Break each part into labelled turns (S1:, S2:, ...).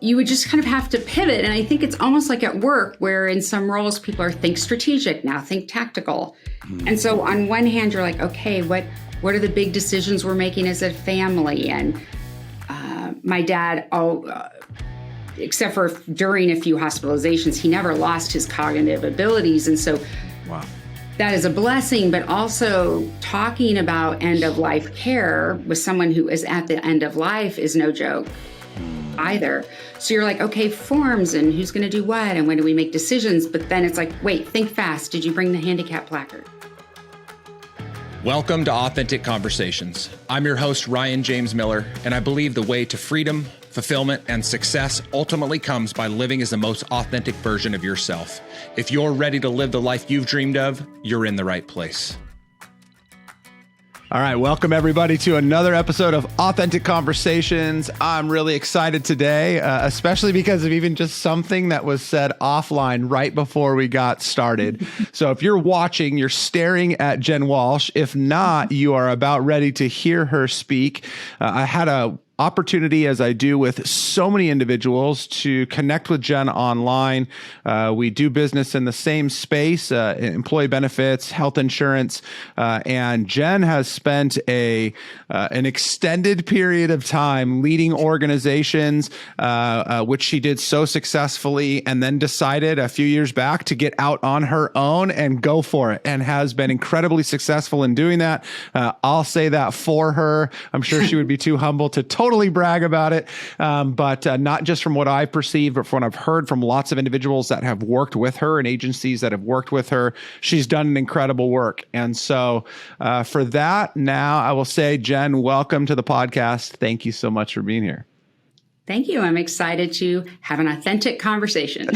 S1: you would just kind of have to pivot. And I think it's almost like at work where in some roles people are think strategic, now think tactical. And so on one hand, you're like, okay, what are the big decisions we're making as a family? And my dad, except for during a few hospitalizations, he never lost his cognitive abilities. And so
S2: wow.
S1: That is a blessing, but also talking about end-of-life care with someone who is at the end of life is no joke either. So you're like, okay, forms and who's going to do what and when do we make decisions? But then it's like, wait, think fast. Did you bring the handicap placard?
S2: Welcome to Authentic Conversations. I'm your host, Ryan James Miller, and I believe the way to freedom, fulfillment, and success ultimately comes by living as the most authentic version of yourself. If you're ready to live the life you've dreamed of, you're in the right place. All right, welcome everybody to another episode of Authentic Conversations. I'm really excited today, especially because of even just something that was said offline right before we got started. So if you're watching, you're staring at Jenn Walsh. If not, you are about ready to hear her speak. I had a opportunity, as I do with so many individuals, to connect with Jenn online. We do business in the same space, employee benefits, health insurance, and Jenn has spent an extended period of time leading organizations, which she did so successfully, and then decided a few years back to get out on her own and go for it, and has been incredibly successful in doing that. I'll say that for her. I'm sure she would be too humble to totally brag about it, but not just from what I perceive, but from what I've heard from lots of individuals that have worked with her and agencies that have worked with her. She's done an incredible work. And so for that, now I will say, Jenn, welcome to the podcast. Thank you so much for being here.
S1: Thank you. I'm excited to have an authentic conversation.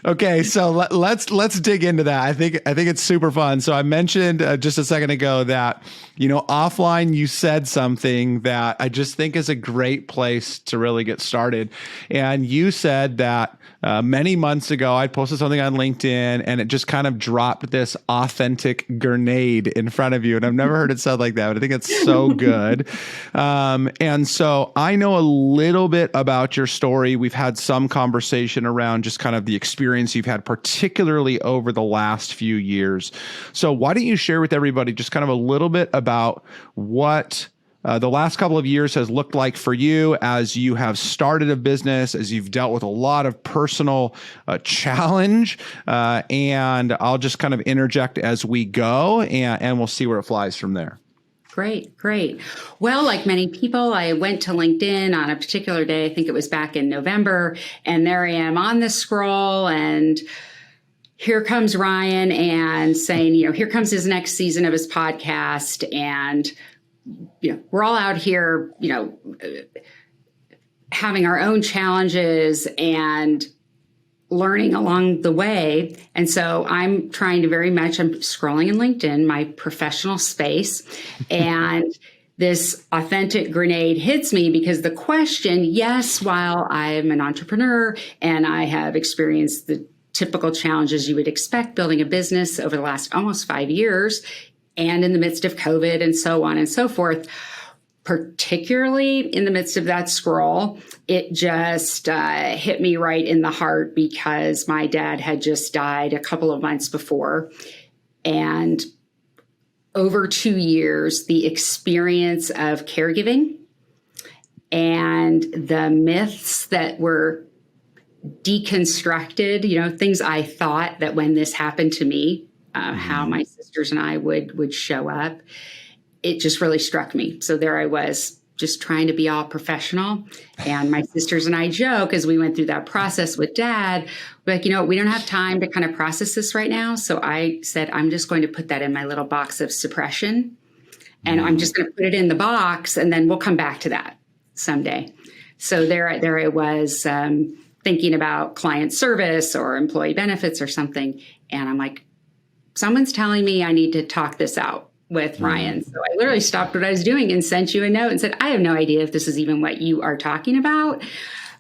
S2: Okay, so let's dig into that. I think it's super fun. So I mentioned just a second ago that, offline you said something that I just think is a great place to really get started. And you said that many months ago, I posted something on LinkedIn and it just kind of dropped this authentic grenade in front of you. And I've never heard it said like that, but I think it's so good. And so I know a little bit about your story. We've had some conversation around just kind of the experience you've had, particularly over the last few years. So why don't you share with everybody just kind of a little bit about what the last couple of years has looked like for you as you have started a business, as you've dealt with a lot of personal challenge, and I'll just kind of interject as we go, and we'll see where it flies from there.
S1: Great. Well, like many people, I went to LinkedIn on a particular day. I think it was back in November. And there I am on the scroll. And here comes Ryan and saying, here comes his next season of his podcast. And, we're all out here, having our own challenges and learning along the way. And so I'm trying to I'm scrolling in LinkedIn, my professional space, and this authentic grenade hits me because the question, yes, while I'm an entrepreneur and I have experienced the typical challenges you would expect building a business over the last almost 5 years and in the midst of COVID and so on and so forth, particularly in the midst of that scroll, it just hit me right in the heart because my dad had just died a couple of months before. And over 2 years, the experience of caregiving and the myths that were deconstructed, things I thought that when this happened to me, how my sisters and I would show up, it just really struck me. So there I was, just trying to be all professional. And my sisters and I joke as we went through that process with Dad, like, we don't have time to kind of process this right now. So I said, I'm just going to put that in my little box of suppression. And I'm just going to put it in the box and then we'll come back to that someday. So there I was thinking about client service or employee benefits or something. And I'm like, someone's telling me I need to talk this out with Ryan. So I literally stopped what I was doing and sent you a note and said, I have no idea if this is even what you are talking about.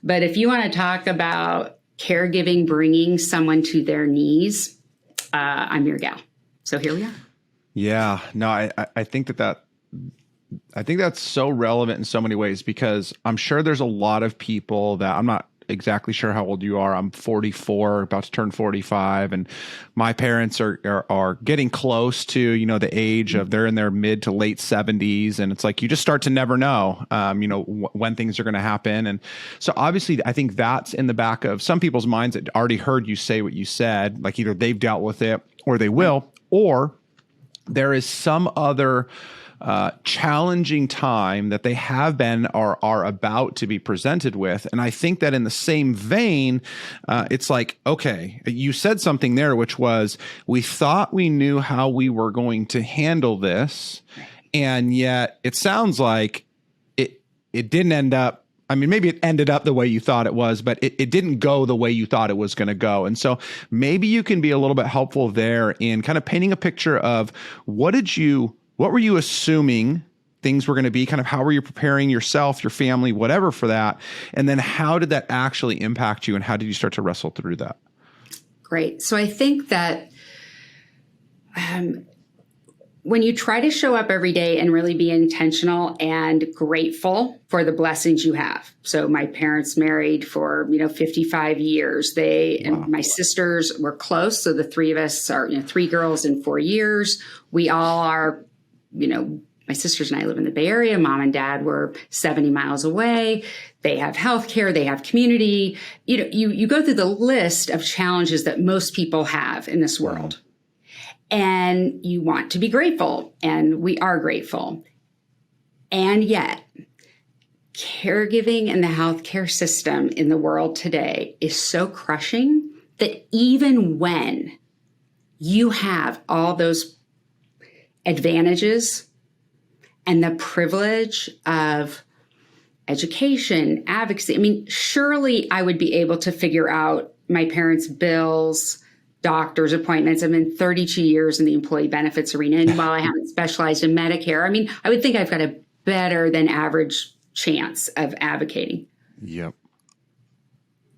S1: But if you want to talk about caregiving, bringing someone to their knees, I'm your gal. So here we are.
S2: Yeah, no, I think that I think that's so relevant in so many ways, because I'm sure there's a lot of people that, I'm not exactly sure how old you are. I'm 44, about to turn 45, and my parents are getting close to, the age of, they're in their mid to late 70s, and it's like you just start to never know, when things are going to happen. And so obviously, I think that's in the back of some people's minds that already heard you say what you said, like either they've dealt with it or they will, or there is some other challenging time that they have been or are about to be presented with. And I think that in the same vein, it's like, okay, you said something there, which was, we thought we knew how we were going to handle this. And yet it sounds like it didn't end up. I mean, maybe it ended up the way you thought it was, but it didn't go the way you thought it was going to go. And so maybe you can be a little bit helpful there in kind of painting a picture of what were you assuming things were going to be? Kind of how were you preparing yourself, your family, whatever for that? And then how did that actually impact you? And how did you start to wrestle through that?
S1: Great. So I think that when you try to show up every day and really be intentional and grateful for the blessings you have. So my parents married for, 55 years. And my sisters were close. So the three of us are, 3 girls in 4 years. We all are, my sisters and I live in the Bay Area. Mom and dad were 70 miles away. They have healthcare. They have community. You go through the list of challenges that most people have in this world. And you want to be grateful. And we are grateful. And yet, caregiving and the healthcare system in the world today is so crushing that even when you have all those advantages and the privilege of education, advocacy. I mean, surely I would be able to figure out my parents' bills, doctor's appointments. I've been 32 years in the employee benefits arena. And while I haven't specialized in Medicare, I mean, I would think I've got a better than average chance of advocating.
S2: Yep.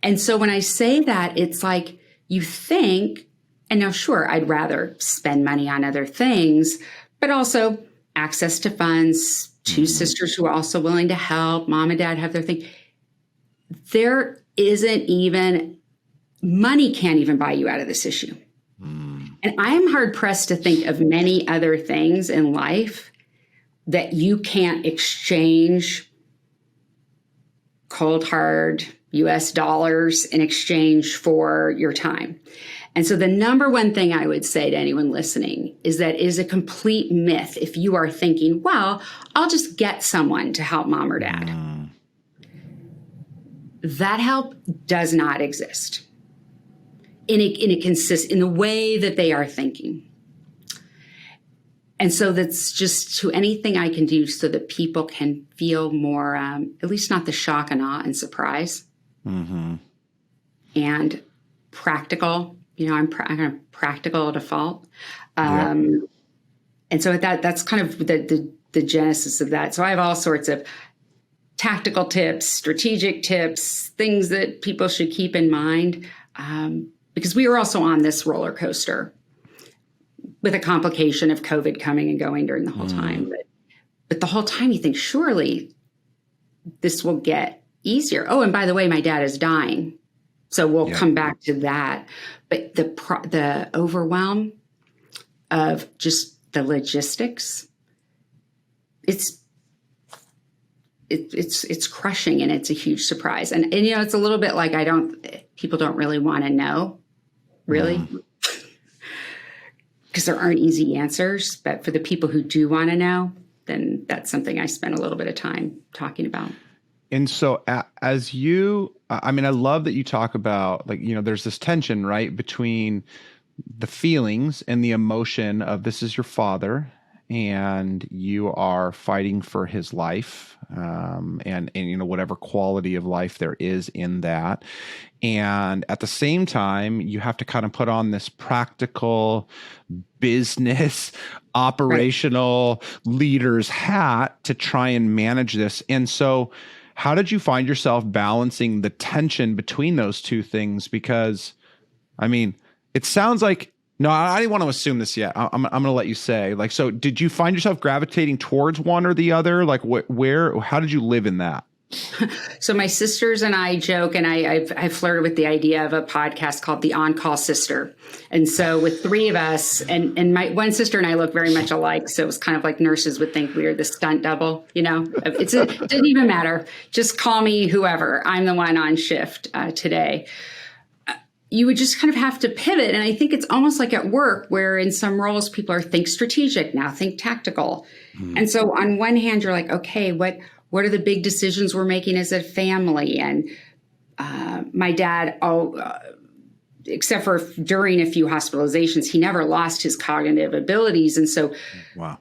S1: And so when I say that, it's like you think, and now, sure, I'd rather spend money on other things, but also access to funds, 2 sisters who are also willing to help, mom and dad have their thing. There isn't even, money can't even buy you out of this issue. And I am hard pressed to think of many other things in life that you can't exchange cold, hard US dollars in exchange for your time. And so the number one thing I would say to anyone listening is that it is a complete myth if you are thinking, well, I'll just get someone to help mom or dad. That help does not exist in the way that they are thinking. And so that's just to anything I can do so that people can feel more, at least not the shock and awe and surprise. And practical. I'm kind of practical default. And so that's kind of the genesis of that. So I have all sorts of tactical tips, strategic tips, things that people should keep in mind. Because we were also on this roller coaster with a complication of COVID coming and going during the whole time. But the whole time you think, surely this will get easier. Oh, and by the way, my dad is dying. So we'll come back to that. But the overwhelm of just the logistics, it's crushing, and it's a huge surprise. And it's a little bit like people don't really want to know, really, because there aren't easy answers. But for the people who do want to know, then that's something I spent a little bit of time talking about.
S2: And so as you, I mean, I love that you talk about, like, there's this tension, right, between the feelings and the emotion of this is your father and you are fighting for his life, and whatever quality of life there is in that. And at the same time, you have to kind of put on this practical business, operational leader's hat to try and manage this. And so how did you find yourself balancing the tension between those two things? Because, I mean, it sounds like No, I didn't want to assume this yet. I'm going to let you say, like, so did you find yourself gravitating towards one or the other? Like how did you live in that?
S1: So my sisters and I joke, and I've flirted with the idea of a podcast called The On-Call Sister. And so with three of us, and my one sister and I look very much alike. So it was kind of like nurses would think we were the stunt double, it didn't even matter. Just call me whoever. I'm the one on shift today. You would just kind of have to pivot. And I think it's almost like at work where in some roles people are think strategic, now think tactical. And so on one hand, you're like, okay, what are the big decisions we're making as a family? And my dad, except for during a few hospitalizations, he never lost his cognitive abilities. And so
S2: wow,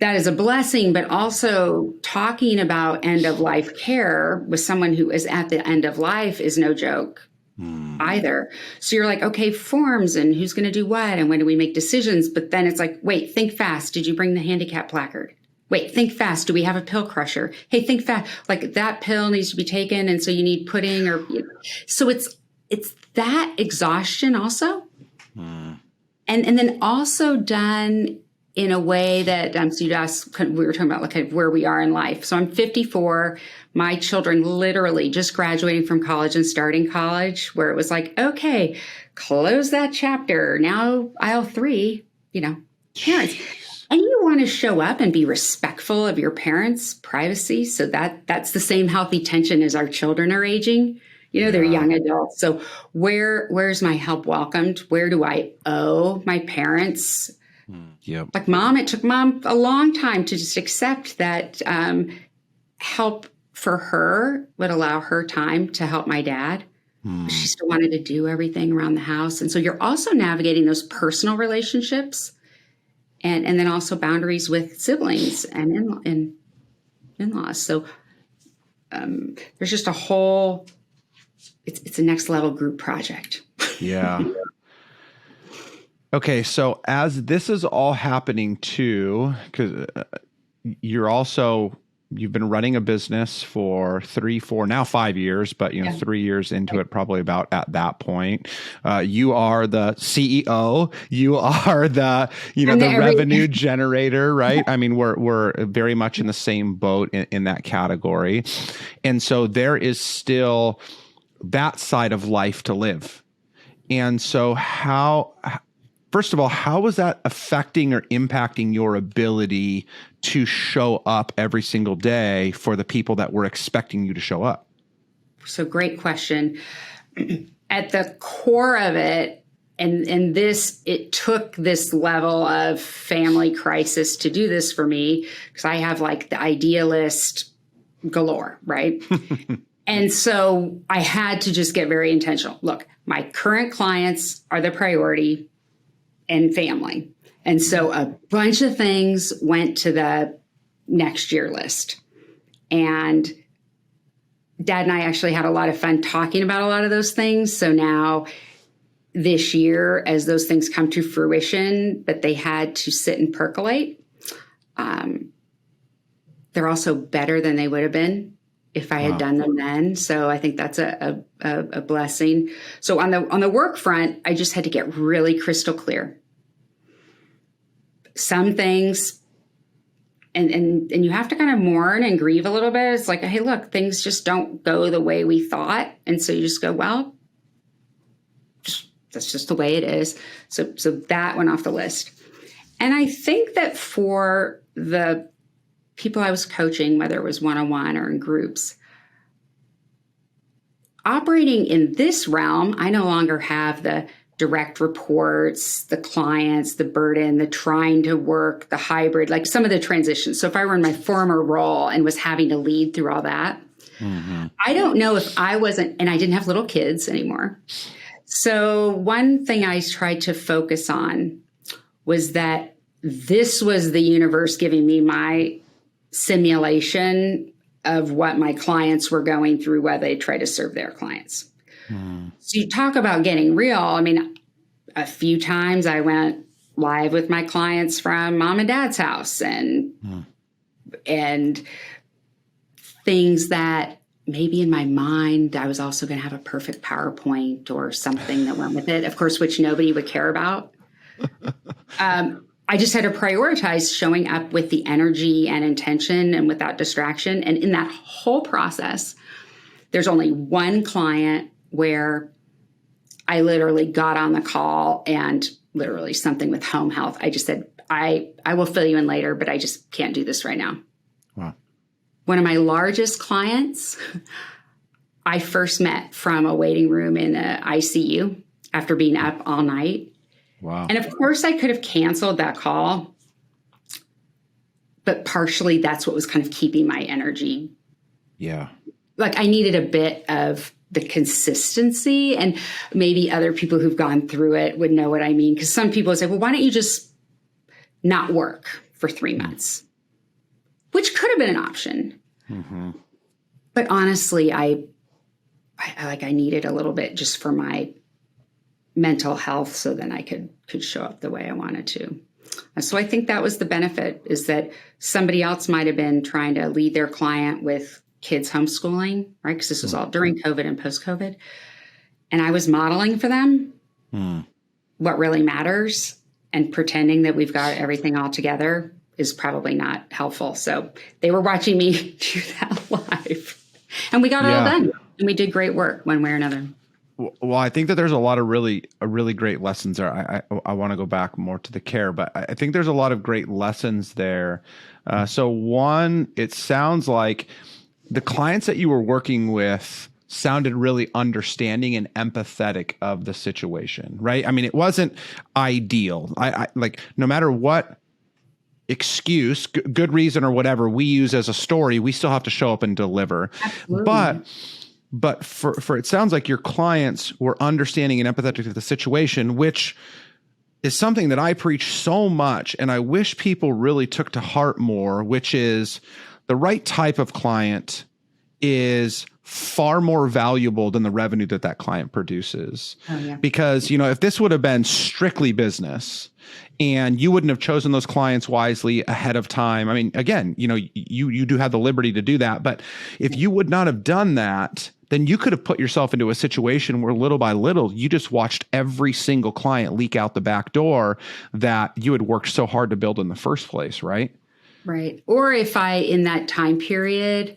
S1: that is a blessing, but also talking about end of life care with someone who is at the end of life is no joke either. So you're like, okay, forms and who's going to do what? And when do we make decisions? But then it's like, wait, think fast. Did you bring the handicap placard? Wait, think fast. Do we have a pill crusher? Hey, think fast. Like that pill needs to be taken. And so you need pudding so it's that exhaustion also. And then also done in a way that, so you'd ask, we were talking about like where we are in life. So I'm 54. My children literally just graduating from college and starting college, where it was like, okay, close that chapter. Now aisle 3, parents. And you want to show up and be respectful of your parents' privacy. So that's the same healthy tension as our children are aging. They're young adults. So where's my help welcomed? Where do I owe my parents?
S2: Yep.
S1: Like mom, it took mom a long time to just accept that help for her would allow her time to help my dad. She still wanted to do everything around the house. And so you're also navigating those personal relationships. And then also boundaries with siblings and in-laws. So there's just a whole, it's a next level group project.
S2: Yeah. Okay. So as this is all happening too, because you've been running a business for 3, 4, now 5 years, but 3 years into it, probably about at that point. You are the CEO. You are the revenue generator, right? I mean, we're very much in the same boat in that category, and so there is still that side of life to live. And so first of all, how was that affecting or impacting your ability to show up every single day for the people that were expecting you to show up?
S1: So great question. At the core of it, and it took this level of family crisis to do this for me, because I have like the idealist galore, right? And so I had to just get very intentional. Look, my current clients are the priority and family. And so a bunch of things went to the next year list. And Dad and I actually had a lot of fun talking about a lot of those things. So now this year, as those things come to fruition, that they had to sit and percolate, they're also better than they would have been if I had done them then. So I think that's a blessing. So on the work front, I just had to get really crystal clear. Some things, and you have to kind of mourn and grieve a little bit. It's like, hey, look, things just don't go the way we thought. And so you just go, well, that's just the way it is. So that went off the list. And I think that for the people I was coaching, whether it was one-on-one or in groups, operating in this realm, I no longer have the direct reports, the clients, the burden, the trying to work, the hybrid, like some of the transitions. So if I were in my former role and was having to lead through all that, I don't know if I wasn't, and I didn't have little kids anymore. So one thing I tried to focus on was that this was the universe giving me my simulation of what my clients were going through while they try to serve their clients. So you talk about getting real. I mean, a few times I went live with my clients from mom and dad's house and things that maybe in my mind, I was also going to have a perfect PowerPoint or something that went with it, of course, which nobody would care about. I just had to prioritize showing up with the energy and intention and without distraction. And in that whole process, there's only one client where I literally got on the call and literally something with home health. I just said, I will fill you in later, but I just can't do this right now.
S2: Wow.
S1: One of my largest clients, I first met from a waiting room in the ICU after being up all night.
S2: Wow.
S1: And of course, I could have canceled that call, but partially that's what was kind of keeping my energy.
S2: Yeah.
S1: Like I needed a bit of the consistency, and maybe other people who've gone through it would know what I mean. Because some people say, well, why don't you just not work for 3 months? Which could have been an option. Mm-hmm. But honestly, I needed a little bit just for my mental health so then I could show up the way I wanted to. So I think that was the benefit, is that somebody else might have been trying to lead their client with kids homeschooling, right? Because this was all during COVID and post-COVID. And I was modeling for them what really matters, and pretending that we've got everything all together is probably not helpful. So they were watching me do that live, and we got it all done, and we did great work one way or another.
S2: Well, I think that there's a lot of really great lessons there. I want to go back more to the care, but I think there's a lot of great lessons there. So one, it sounds like the clients that you were working with sounded really understanding and empathetic of the situation, right? I mean, it wasn't ideal. I like, no matter what excuse, good reason or whatever we use as a story, we still have to show up and deliver. Absolutely. But for it sounds like your clients were understanding and empathetic to the situation, which is something that I preach so much, and I wish people really took to heart more, which is the right type of client is far more valuable than the revenue that client produces. Oh, yeah. Because, if this would have been strictly business and you wouldn't have chosen those clients wisely ahead of time. I mean, again, you do have the liberty to do that, but if you would not have done that, then you could have put yourself into a situation where little by little, you just watched every single client leak out the back door that you had worked so hard to build in the first place, right?
S1: Right. Or if I, in that time period,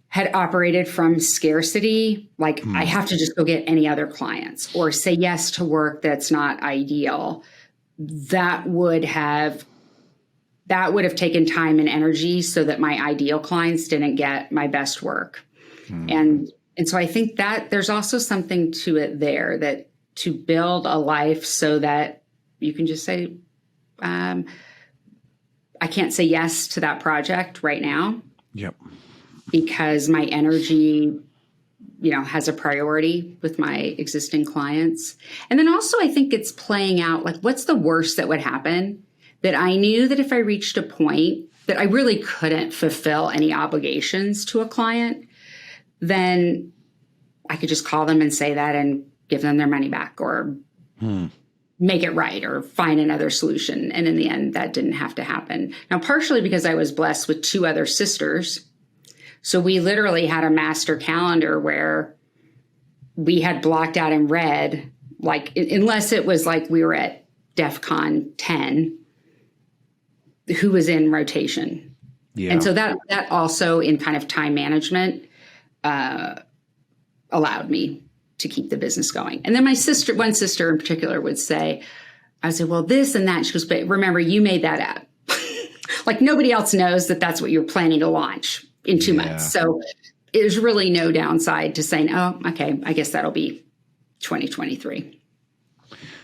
S1: had operated from scarcity, like I have to just go get any other clients, or say yes to work that's not ideal, that would have taken time and energy so that my ideal clients didn't get my best work. And so I think that there's also something to it there, that to build a life so that you can just say, I can't say yes to that project right now.
S2: Yep.
S1: Because my energy, has a priority with my existing clients. And then also I think it's playing out, like, what's the worst that would happen? That I knew that if I reached a point that I really couldn't fulfill any obligations to a client, then I could just call them and say that and give them their money back, or make it right, or find another solution. And in the end, that didn't have to happen. Now, partially because I was blessed with 2 other sisters. So we literally had a master calendar where we had blocked out in red, like, unless it was like we were at DEFCON 10, who was in rotation. Yeah. And so that also, in kind of time management, allowed me to keep the business going. And then one sister in particular would say, I would say, well, this and that. She goes, but remember, you made that up. Like, nobody else knows that that's what you're planning to launch in 2 months. So there's really no downside to saying, oh, okay, I guess that'll be 2023.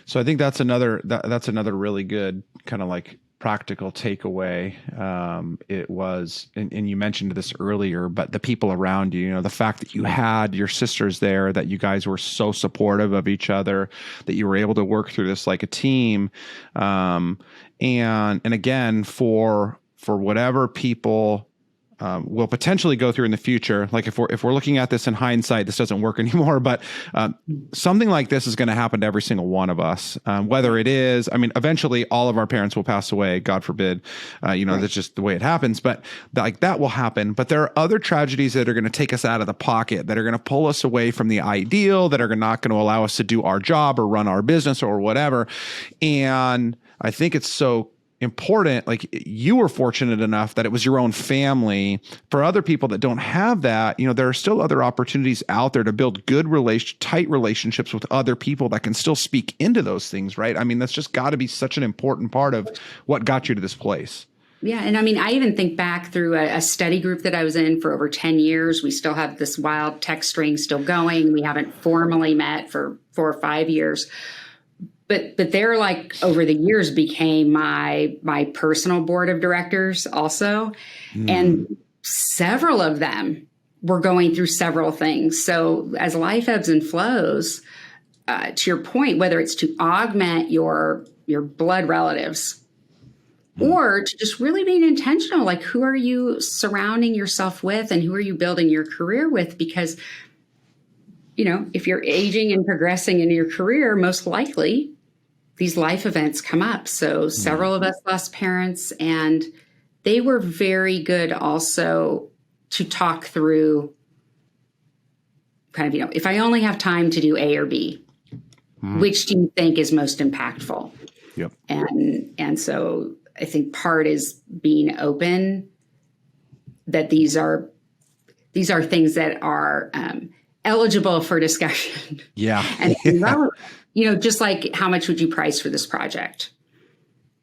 S2: So I think that's another really good kind of like practical takeaway. It was, and you mentioned this earlier, but the people around you, the fact that you had your sisters there, that you guys were so supportive of each other, that you were able to work through this like a team. And again, for whatever people will potentially go through in the future. Like if we're looking at this in hindsight, this doesn't work anymore, but something like this is going to happen to every single one of us. Whether it is, I mean, eventually all of our parents will pass away, God forbid, that's just the way it happens, but like that will happen. But there are other tragedies that are going to take us out of the pocket, that are going to pull us away from the ideal, that are not going to allow us to do our job or run our business or whatever. And I think it's so important. Like you were fortunate enough that it was your own family. For other people that don't have that, there are still other opportunities out there to build good tight relationships with other people that can still speak into those things, right? I mean, that's just got to be such an important part of what got you to this place.
S1: Yeah. And I mean, I even think back through a study group that I was in for over 10 years. We still have this wild text string still going. We haven't formally met for 4 or 5 years. But they're like over the years became my personal board of directors also. And several of them were going through several things. So as life ebbs and flows, to your point, whether it's to augment your blood relatives or to just really being intentional, like who are you surrounding yourself with and who are you building your career with? Because, if you're aging and progressing in your career, most likely these life events come up. So several of us lost parents, and they were very good also to talk through kind of, if I only have time to do A or B, which do you think is most impactful?
S2: Yep.
S1: And so I think part is being open that these are things that are eligible for discussion.
S2: Yeah.
S1: And relevant. Just like how much would you price for this project?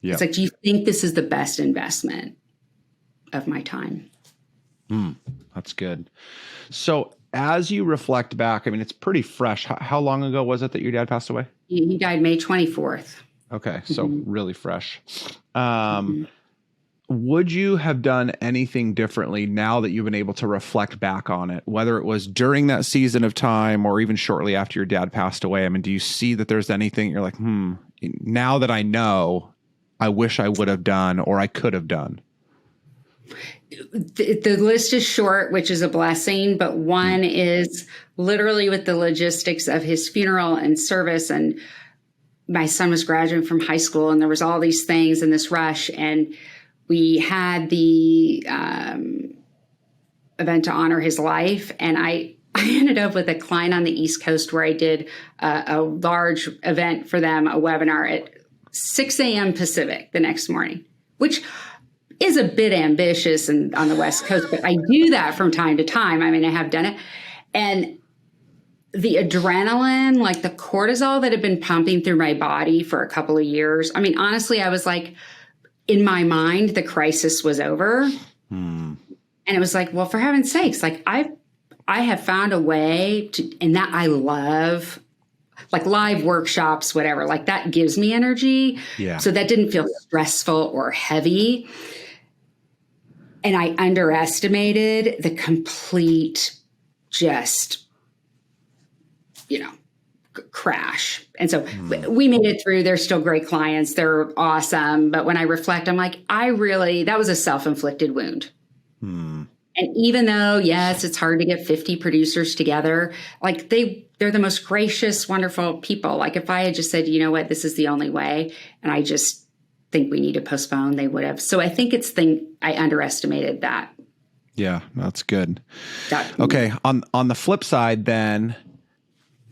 S1: Yeah. It's like, do you think this is the best investment of my time?
S2: That's good. So as you reflect back, I mean, it's pretty fresh. How long ago was it that your dad passed away?
S1: He died May 24th.
S2: Okay. So really fresh. Would you have done anything differently now that you've been able to reflect back on it, whether it was during that season of time or even shortly after your dad passed away? I mean, do you see that there's anything you're like, now that I know, I wish I would have done or I could have done?
S1: The list is short, which is a blessing, but one is literally with the logistics of his funeral and service. And my son was graduating from high school and there was all these things in this rush. And we had the event to honor his life. And I ended up with a client on the East Coast where I did a large event for them, a webinar at 6 a.m. Pacific the next morning, which is a bit ambitious and on the West Coast, but I do that from time to time. I mean, I have done it. And the adrenaline, like the cortisol that had been pumping through my body for a couple of years. I mean, honestly, I was like, in my mind, the crisis was over. And it was like, well, for heaven's sakes, like I have found a way to, and that I love, like live workshops, whatever, like that gives me energy. Yeah. So that didn't feel stressful or heavy. And I underestimated the complete just, crash. And so we made it through. They're still great clients. They're awesome. But when I reflect, I'm like, that was a self-inflicted wound. And even though, yes, it's hard to get 50 producers together, like they're the most gracious, wonderful people. Like if I had just said, you know what, this is the only way, and I just think we need to postpone, they would have. So I think I underestimated that.
S2: Yeah, that's good. Okay. On the flip side, then,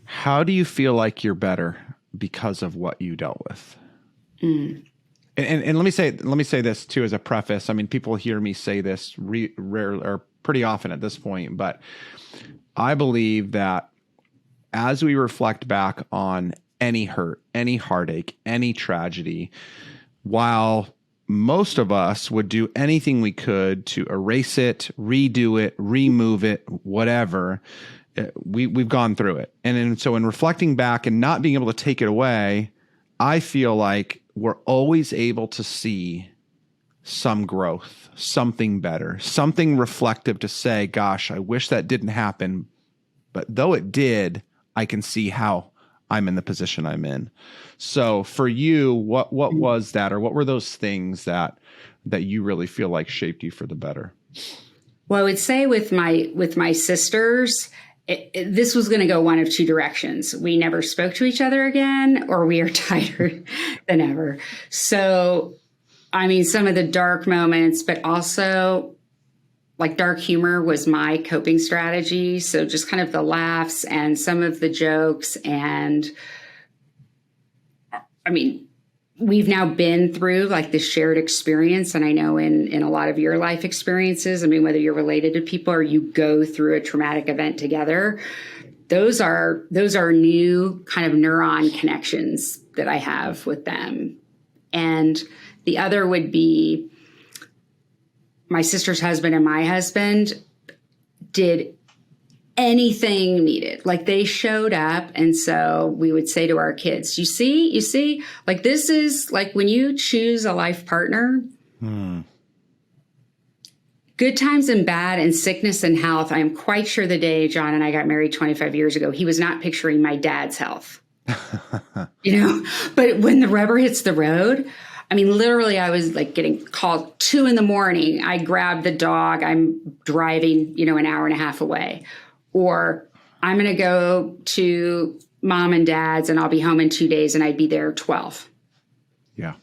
S2: how do you feel like you're better because of what you dealt with? And let me say this too as a preface. I mean, people hear me say this rarely or pretty often at this point, but I believe that as we reflect back on any hurt, any heartache, any tragedy, while most of us would do anything we could to erase it, redo it, remove it, whatever, we've gone through it. And so in reflecting back and not being able to take it away, I feel like we're always able to see some growth, something better, something reflective to say, gosh, I wish that didn't happen. But though it did, I can see how I'm in the position I'm in. So for you, what was that, or what were those things that you really feel like shaped you for the better?
S1: Well, I would say with my sisters, this was going to go one of two directions. We never spoke to each other again, or we are tighter than ever. So, I mean, some of the dark moments, but also like dark humor was my coping strategy. So just kind of the laughs and some of the jokes. And I mean, we've now been through like this shared experience. And I know in a lot of your life experiences, I mean, whether you're related to people or you go through a traumatic event together, those are new kind of neuron connections that I have with them. And the other would be my sister's husband and my husband did anything needed. Like they showed up. And so we would say to our kids, you see, like this is like when you choose a life partner, good times and bad and sickness and health. I am quite sure the day John and I got married 25 years ago, he was not picturing my dad's health, but when the rubber hits the road, I mean, literally, I was like getting called 2 a.m. I grabbed the dog. I'm driving, an hour and a half away. Or I'm going to go to mom and dad's and I'll be home in 2 days and I'd be there 12.
S2: Yeah.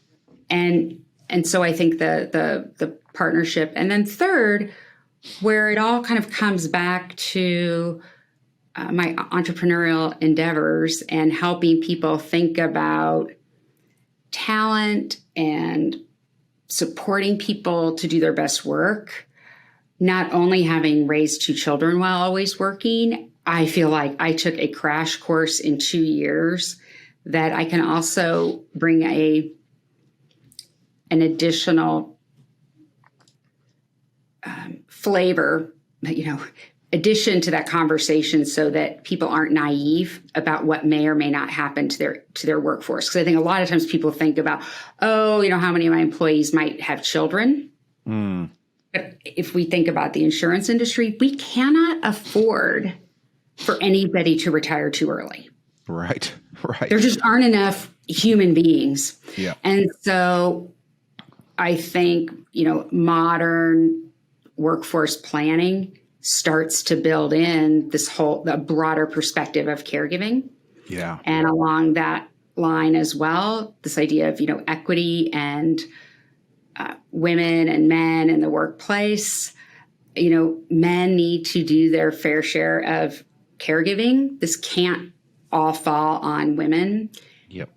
S1: And so I think the partnership. And then third, where it all kind of comes back to my entrepreneurial endeavors and helping people think about talent and supporting people to do their best work, not only having raised 2 children while always working, I feel like I took a crash course in 2 years that I can also bring an additional flavor, addition to that conversation so that people aren't naive about what may or may not happen to their workforce. Because I think a lot of times people think about, how many of my employees might have children. But if we think about the insurance industry, we cannot afford for anybody to retire too early.
S2: Right.
S1: There just aren't enough human beings.
S2: Yeah.
S1: And so I think, modern workforce planning starts to build in the broader perspective of caregiving.
S2: Yeah.
S1: And along that line as well, this idea of, equity and women and men in the workplace. Men need to do their fair share of caregiving. This can't all fall on women.
S2: Yep.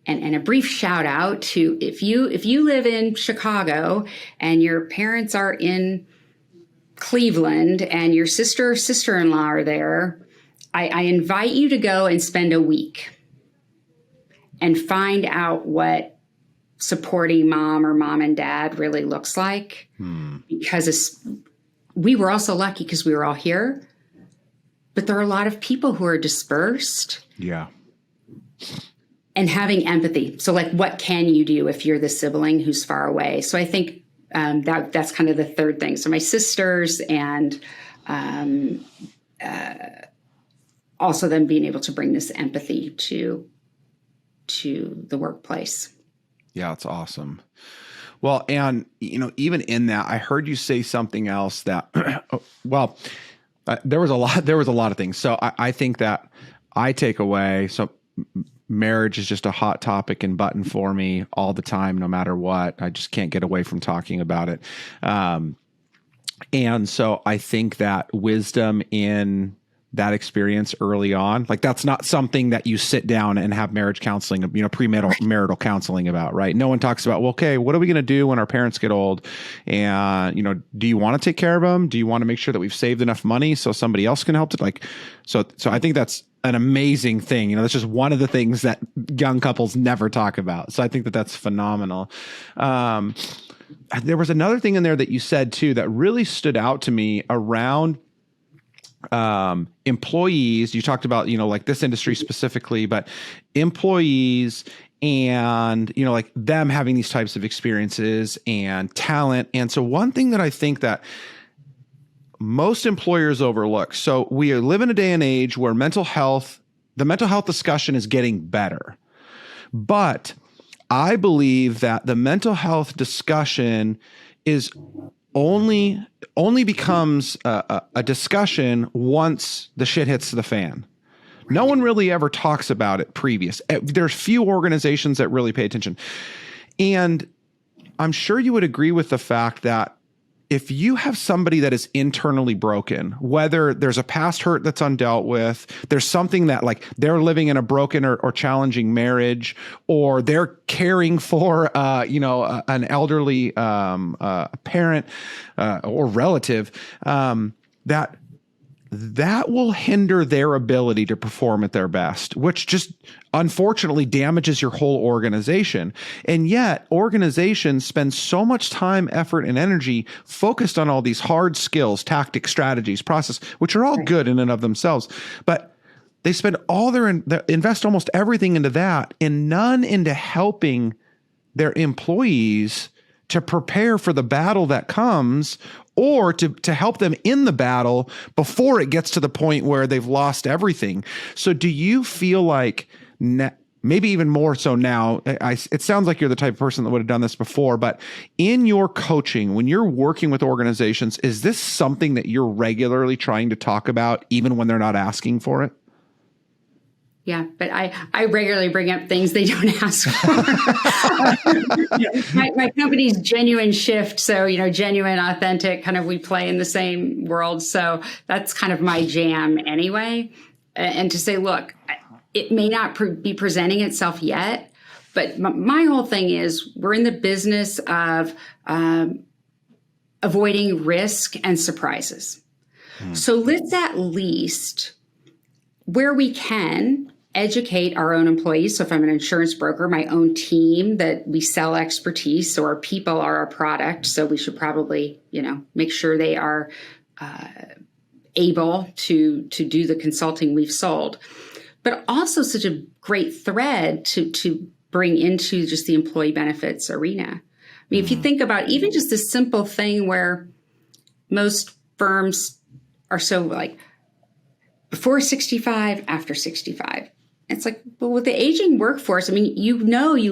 S1: And a brief shout out to if you live in Chicago and your parents are in Cleveland and your sister-in-law are there, I invite you to go and spend a week and find out what supporting mom or mom and dad really looks like. Because we were also lucky because we were all here, but there are a lot of people who are dispersed.
S2: Yeah.
S1: And having empathy. So like, what can you do if you're the sibling who's far away? So I think that's kind of the third thing. So my sisters and also them being able to bring this empathy to the workplace.
S2: Yeah, it's awesome. Well, and even in that, I heard you say something else that, there was a lot of things. So I think that I take away, so marriage is just a hot topic and button for me all the time, no matter what. I just can't get away from talking about it. And so I think that wisdom in that experience early on, like that's not something that you sit down and have marriage counseling, premarital counseling about, right? No one talks about, well, okay, what are we going to do when our parents get old? And, do you want to take care of them? Do you want to make sure that we've saved enough money so somebody else can help it? So I think that's an amazing thing. That's just one of the things that young couples never talk about. So I think that that's phenomenal. There was another thing in there that you said too, that really stood out to me around employees. You talked about, like this industry specifically, but employees and, like them having these types of experiences and talent. And so one thing that I think that most employers overlook. So we live in a day and age where the mental health discussion is getting better. But I believe that the mental health discussion is only becomes a discussion once the shit hits the fan. Right. No one really ever talks about it previous. There's few organizations that really pay attention. And I'm sure you would agree with the fact that if you have somebody that is internally broken, whether there's a past hurt that's undealt with, there's something that like they're living in a broken or challenging marriage, or they're caring for, an elderly parent or relative, that will hinder their ability to perform at their best, which just unfortunately damages your whole organization. And yet organizations spend so much time, effort, and energy focused on all these hard skills, tactics, strategies, process, which are all good in and of themselves. But they spend invest almost everything into that and none into helping their employees to prepare for the battle that comes, or to help them in the battle before it gets to the point where they've lost everything. So do you feel like, maybe even more so now, it sounds like you're the type of person that would have done this before, but in your coaching, when you're working with organizations, is this something that you're regularly trying to talk about even when they're not asking for it?
S1: Yeah, but I regularly bring up things they don't ask for. My company's GenuineShift, so genuine, authentic, kind of we play in the same world. So that's kind of my jam anyway. And to say, look, it may not be presenting itself yet, but my whole thing is we're in the business of avoiding risk and surprises. So let's at least, where we can, educate our own employees. So if I'm an insurance broker, my own team, that we sell expertise, so our people are our product. So we should probably, make sure they are able to do the consulting we've sold. But also such a great thread to bring into just the employee benefits arena. I mean, if you think about even just this simple thing where most firms are so like before 65, after 65. It's like, well, with the aging workforce, I mean, you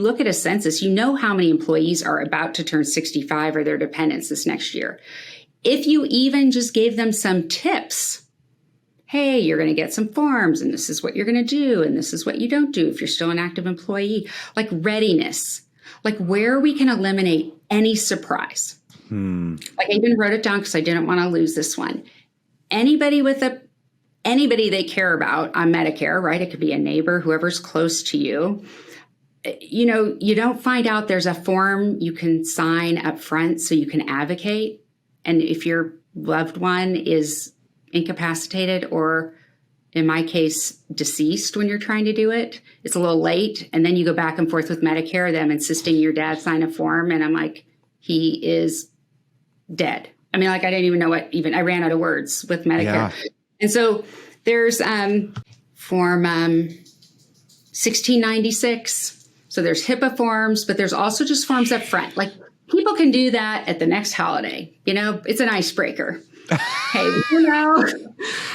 S1: look at a census, how many employees are about to turn 65 or their dependents this next year. If you even just gave them some tips, hey, you're going to get some forms and this is what you're going to do and this is what you don't do if you're still an active employee, like readiness, like where we can eliminate any surprise. Like I even wrote it down because I didn't want to lose this one. Anybody they care about on Medicare, right? It could be a neighbor, whoever's close to you. You don't find out there's a form you can sign up front so you can advocate. And if your loved one is incapacitated or, in my case, deceased when you're trying to do it, it's a little late. And then you go back and forth with Medicare, them insisting your dad sign a form. And I'm like, he is dead. I mean, like, I didn't even know I ran out of words with Medicare. Yeah. And so there's form 1696. So there's HIPAA forms, but there's also just forms up front. Like people can do that at the next holiday. It's an icebreaker. Hey,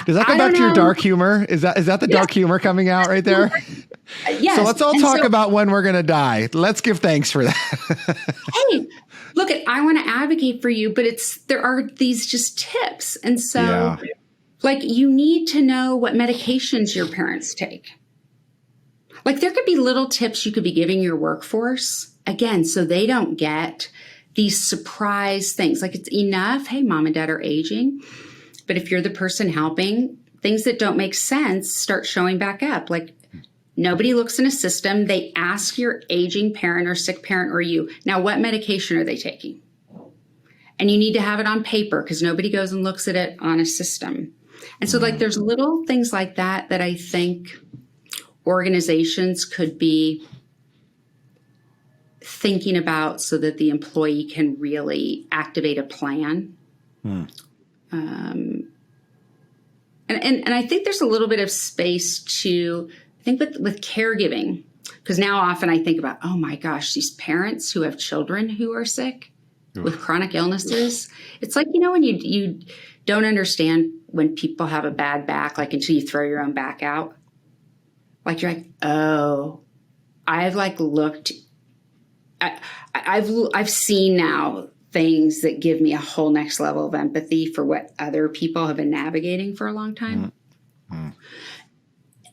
S2: Does that go back to your dark humor? Is that the dark humor coming out right there?
S1: Yes.
S2: So let's all talk about when we're going to die. Let's give thanks for that.
S1: Hey, look, I want to advocate for you, but there are these just tips. And so like you need to know what medications your parents take. Like there could be little tips you could be giving your workforce, again, so they don't get these surprise things. Like it's enough, hey, mom and dad are aging. But if you're the person helping, things that don't make sense start showing back up. Like nobody looks in a system. They ask your aging parent or sick parent or you, now what medication are they taking? And you need to have it on paper because nobody goes and looks at it on a system. And so like there's little things like that I think organizations could be thinking about so that the employee can really activate a plan. And I think there's a little bit of space to, I think with caregiving, because now often I think about, oh my gosh, these parents who have children who are sick with chronic illnesses. It's like, when you don't understand when people have a bad back, like until you throw your own back out. Like you're like, oh, I've like looked, I've seen now things that give me a whole next level of empathy for what other people have been navigating for a long time. Mm-hmm.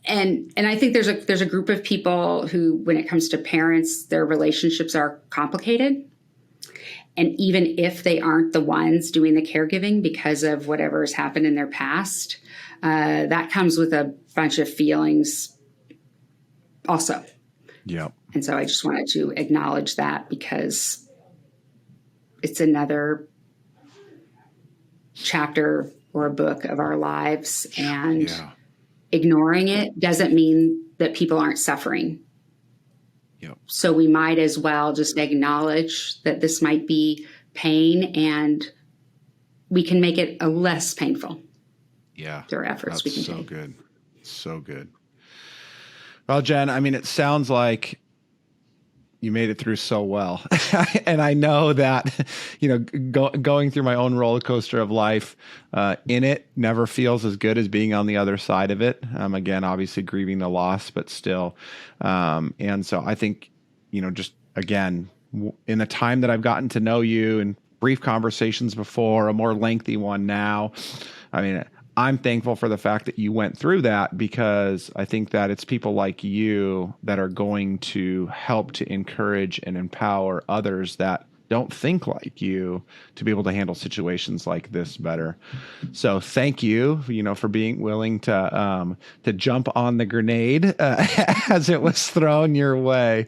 S1: And I think there's a group of people who, when it comes to parents, their relationships are complicated. And even if they aren't the ones doing the caregiving because of whatever has happened in their past, that comes with a bunch of feelings also.
S2: Yeah.
S1: And so I just wanted to acknowledge that, because it's another chapter or a book of our lives, and ignoring it doesn't mean that people aren't suffering.
S2: Yep. So
S1: we might as well just acknowledge that this might be pain, and we can make it a less painful.
S2: Yeah.
S1: Through our efforts.
S2: That's so good. So good. Well, Jen, I mean, it sounds like you made it through so well. And I know that, going through my own roller coaster of life, in it never feels as good as being on the other side of it. Again, obviously grieving the loss, but still. And so I think, just again, in the time that I've gotten to know you and brief conversations before, a more lengthy one now, I mean, I'm thankful for the fact that you went through that, because I think that it's people like you that are going to help to encourage and empower others that don't think like you to be able to handle situations like this better. So thank you, for being willing to jump on the grenade as it was thrown your way.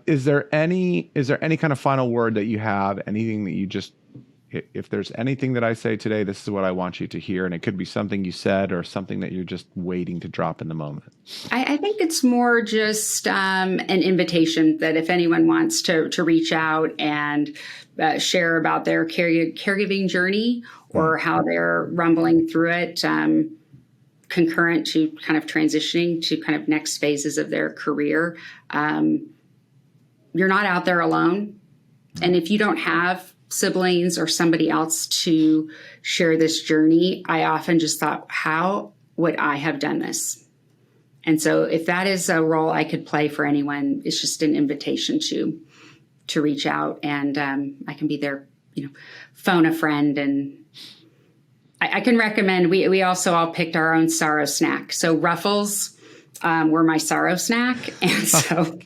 S2: Is there any kind of final word that you have? Anything that you just, if there's anything that I say today, this is what I want you to hear. And it could be something you said or something that you're just waiting to drop in the moment.
S1: I think it's more just an invitation that if anyone wants to reach out and share about their caregiving journey, or how they're rumbling through it, concurrent to kind of transitioning to kind of next phases of their career, you're not out there alone. And if you don't have siblings or somebody else to share this journey, I often just thought, how would I have done this? And so if that is a role I could play for anyone, it's just an invitation to reach out, and I can be there, phone a friend. And I can recommend, we also all picked our own sorrow snack. So Ruffles were my sorrow snack. And so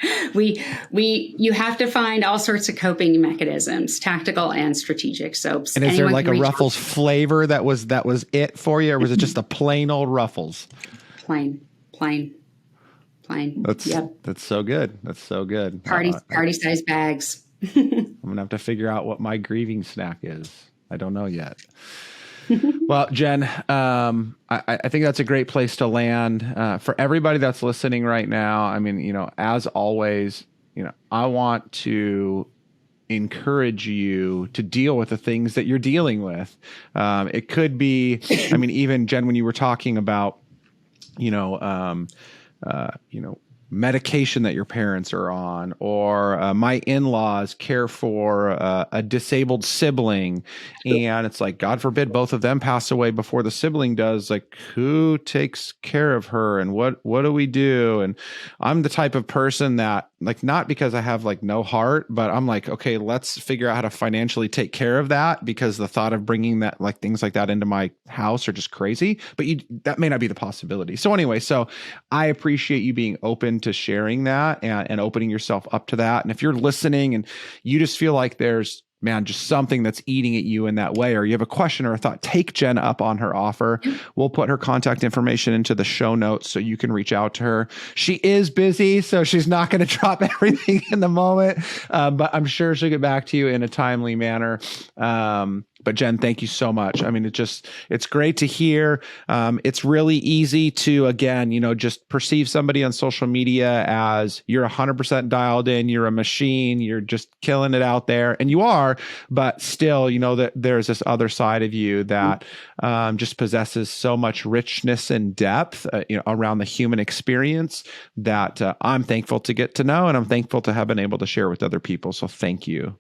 S1: you have to find all sorts of coping mechanisms, tactical and strategic. So,
S2: and is there like a Ruffles flavor that was it for you, or was it just a plain old Ruffles?
S1: Plain.
S2: That's so good. That's so good.
S1: Party size bags.
S2: I'm gonna have to figure out what my grieving snack is. I don't know yet. Well, Jen, I think that's a great place to land. For everybody that's listening right now, I mean, as always, I want to encourage you to deal with the things that you're dealing with. It could be, I mean, even Jen, when you were talking about, medication that your parents are on, or my in-laws care for a disabled sibling, and it's like, God forbid both of them pass away before the sibling does. Like, who takes care of her, and what do we do? And I'm the type of person that, like, not because I have like no heart, but I'm like, okay, let's figure out how to financially take care of that, because the thought of bringing that, like, things like that into my house are just crazy. But that may not be the possibility. So anyway, so I appreciate you being open to sharing that and opening yourself up to that. And if you're listening and you just feel like there's, just something that's eating at you in that way, or you have a question or a thought, take Jen up on her offer. We'll put her contact information into the show notes so you can reach out to her. She is busy, so she's not going to drop everything in the moment, but I'm sure she'll get back to you in a timely manner. But Jen, thank you so much. I mean, it's great to hear. It's really easy to, again, just perceive somebody on social media as you're 100% dialed in, you're a machine, you're just killing it out there, and you are, but still, that there's this other side of you that just possesses so much richness and depth, around the human experience that I'm thankful to get to know, and I'm thankful to have been able to share with other people. So thank you.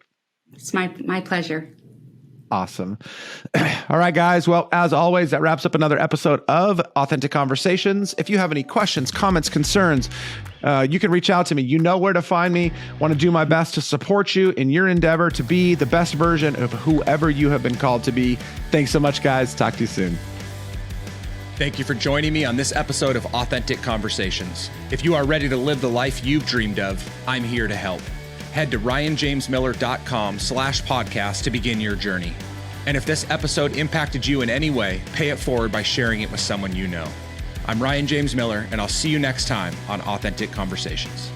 S1: It's my pleasure.
S2: Awesome. All right, guys. Well, as always, that wraps up another episode of Authentic Conversations. If you have any questions, comments, concerns, you can reach out to me. You know where to find me. Want to do my best to support you in your endeavor to be the best version of whoever you have been called to be. Thanks so much, guys. Talk to you soon.
S3: Thank you for joining me on this episode of Authentic Conversations. If you are ready to live the life you've dreamed of, I'm here to help. Head to ryanjamesmiller.com/podcast to begin your journey. And if this episode impacted you in any way, pay it forward by sharing it with someone you know. I'm Ryan James Miller, and I'll see you next time on Authentic Conversations.